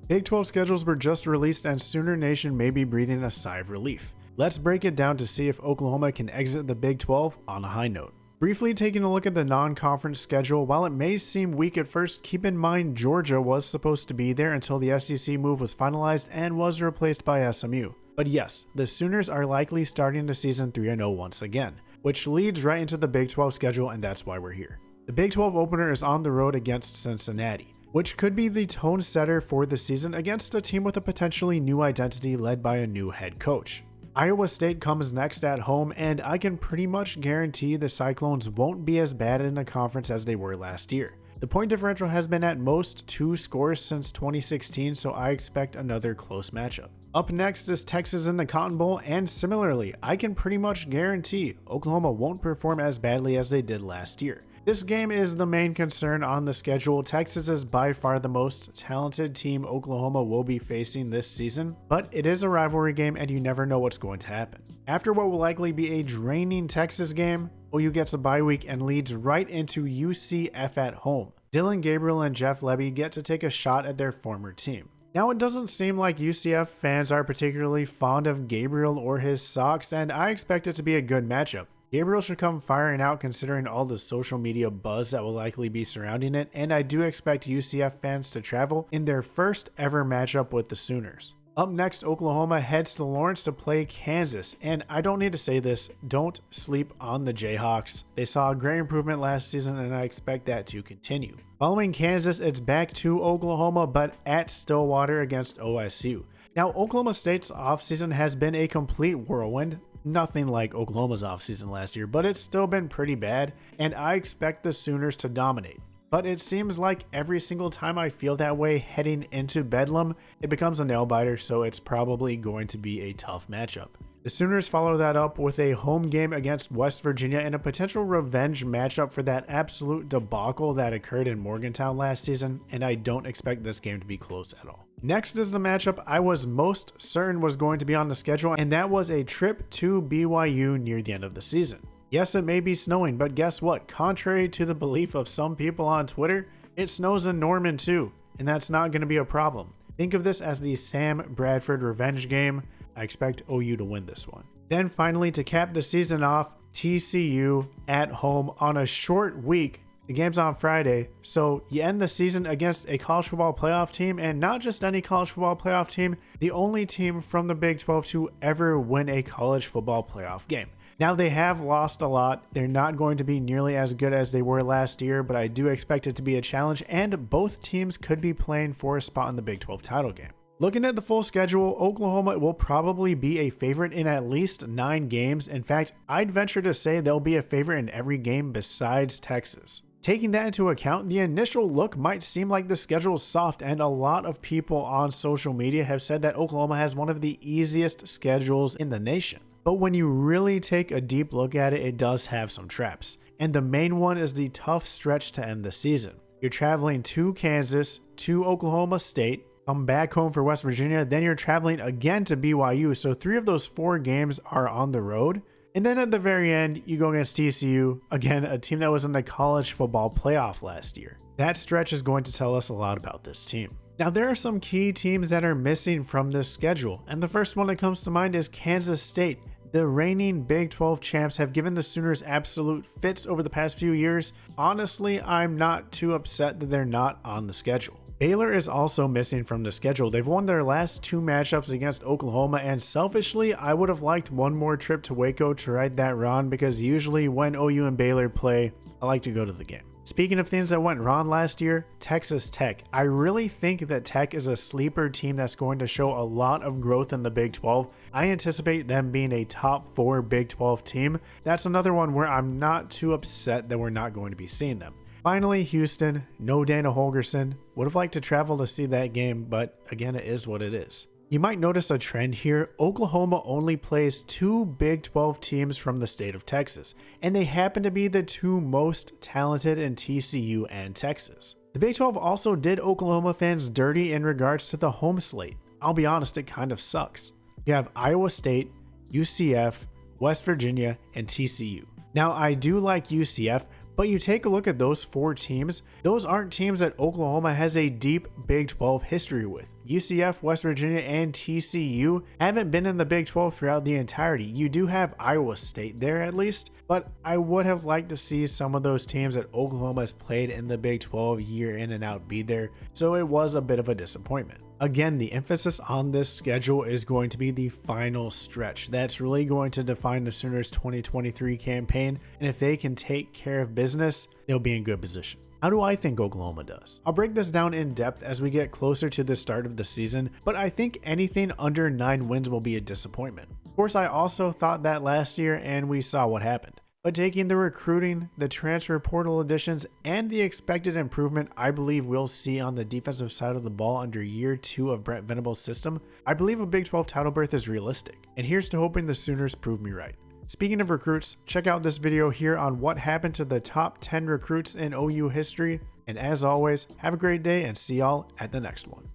Big 12 schedules were just released and Sooner Nation may be breathing a sigh of relief. Let's break it down to see if Oklahoma can exit the Big 12 on a high note. Briefly taking a look at the non-conference schedule, while it may seem weak at first, keep in mind Georgia was supposed to be there until the SEC move was finalized and was replaced by SMU. But yes, the Sooners are likely starting the season 3-0 once again, which leads right into the Big 12 schedule, and that's why we're here. The Big 12 opener is on the road against Cincinnati, which could be the tone setter for the season against a team with a potentially new identity led by a new head coach. Iowa State comes next at home, and I can pretty much guarantee the Cyclones won't be as bad in the conference as they were last year. The point differential has been at most 2 scores since 2016, so I expect another close matchup. Up next is Texas in the Cotton Bowl, and similarly, I can pretty much guarantee Oklahoma won't perform as badly as they did last year. This game is the main concern on the schedule. Texas is by far the most talented team Oklahoma will be facing this season, but it is a rivalry game and you never know what's going to happen. After what will likely be a draining Texas game, OU gets a bye week and leads right into UCF at home. Dylan Gabriel and Jeff Lebby get to take a shot at their former team. Now, it doesn't seem like UCF fans are particularly fond of Gabriel or his Sox, and I expect it to be a good matchup. Gabriel should come firing out considering all the social media buzz that will likely be surrounding it, and I do expect UCF fans to travel in their first ever matchup with the Sooners. Up next, Oklahoma heads to Lawrence to play Kansas, and I don't need to say this, don't sleep on the Jayhawks. They saw a great improvement last season and I expect that to continue. Following Kansas, it's back to Oklahoma, but at Stillwater against OSU. Now, Oklahoma State's offseason has been a complete whirlwind. Nothing like Oklahoma's offseason last year, but it's still been pretty bad, and I expect the Sooners to dominate. But it seems like every single time I feel that way heading into Bedlam, it becomes a nail-biter, so it's probably going to be a tough matchup. The Sooners follow that up with a home game against West Virginia and a potential revenge matchup for that absolute debacle that occurred in Morgantown last season, and I don't expect this game to be close at all. Next is the matchup I was most certain was going to be on the schedule, and that was a trip to BYU near the end of the season. Yes, it may be snowing, but guess what? Contrary to the belief of some people on Twitter, it snows in Norman too, and that's not going to be a problem. Think of this as the Sam Bradford revenge game. I expect OU to win this one. Then finally, to cap the season off, TCU at home on a short week. The game's on Friday, so you end the season against a college football playoff team, and not just any college football playoff team, the only team from the Big 12 to ever win a college football playoff game. Now, they have lost a lot. They're not going to be nearly as good as they were last year, but I do expect it to be a challenge, and both teams could be playing for a spot in the Big 12 title game. Looking at the full schedule, Oklahoma will probably be a favorite in at least 9 games. In fact, I'd venture to say they'll be a favorite in every game besides Texas. Taking that into account, the initial look might seem like the schedule is soft, and a lot of people on social media have said that Oklahoma has one of the easiest schedules in the nation. But when you really take a deep look at it, it does have some traps. And the main one is the tough stretch to end the season. You're traveling to Kansas, to Oklahoma State, come back home for West Virginia, then you're traveling again to BYU. So 3 of those 4 games are on the road. And then at the very end, you go against TCU, again, a team that was in the college football playoff last year. That stretch is going to tell us a lot about this team. Now, there are some key teams that are missing from this schedule, and the first one that comes to mind is Kansas State. The reigning Big 12 champs have given the Sooners absolute fits over the past few years. Honestly, I'm not too upset that they're not on the schedule. Baylor is also missing from the schedule. They've won their last 2 matchups against Oklahoma, and selfishly, I would have liked one more trip to Waco to right that wrong, because usually when OU and Baylor play, I like to go to the game. Speaking of things that went wrong last year, Texas Tech. I really think that Tech is a sleeper team that's going to show a lot of growth in the Big 12. I anticipate them being a top 4 Big 12 team. That's another one where I'm not too upset that we're not going to be seeing them. Finally, Houston, no Dana Holgorsen. Would have liked to travel to see that game, but again, it is what it is. You might notice a trend here. Oklahoma only plays 2 Big 12 teams from the state of Texas, and they happen to be the 2 most talented in TCU and Texas. The Big 12 also did Oklahoma fans dirty in regards to the home slate. I'll be honest, it kind of sucks. You have Iowa State, UCF, West Virginia, and TCU. Now, I do like UCF, but you take a look at those 4 teams, those aren't teams that Oklahoma has a deep Big 12 history with. UCF, West Virginia, and TCU haven't been in the Big 12 throughout the entirety. You do have Iowa State there at least, but I would have liked to see some of those teams that Oklahoma has played in the Big 12 year in and out be there, so it was a bit of a disappointment. Again, the emphasis on this schedule is going to be the final stretch. That's really going to define the Sooners' 2023 campaign, and if they can take care of business, they'll be in good position. How do I think Oklahoma does? I'll break this down in depth as we get closer to the start of the season, but I think anything under 9 wins will be a disappointment. Of course, I also thought that last year, and we saw what happened. But taking the recruiting, the transfer portal additions, and the expected improvement I believe we'll see on the defensive side of the ball under year 2 of Brent Venables' system, I believe a Big 12 title berth is realistic. And here's to hoping the Sooners prove me right. Speaking of recruits, check out this video here on what happened to the top 10 recruits in OU history. And as always, have a great day and see y'all at the next one.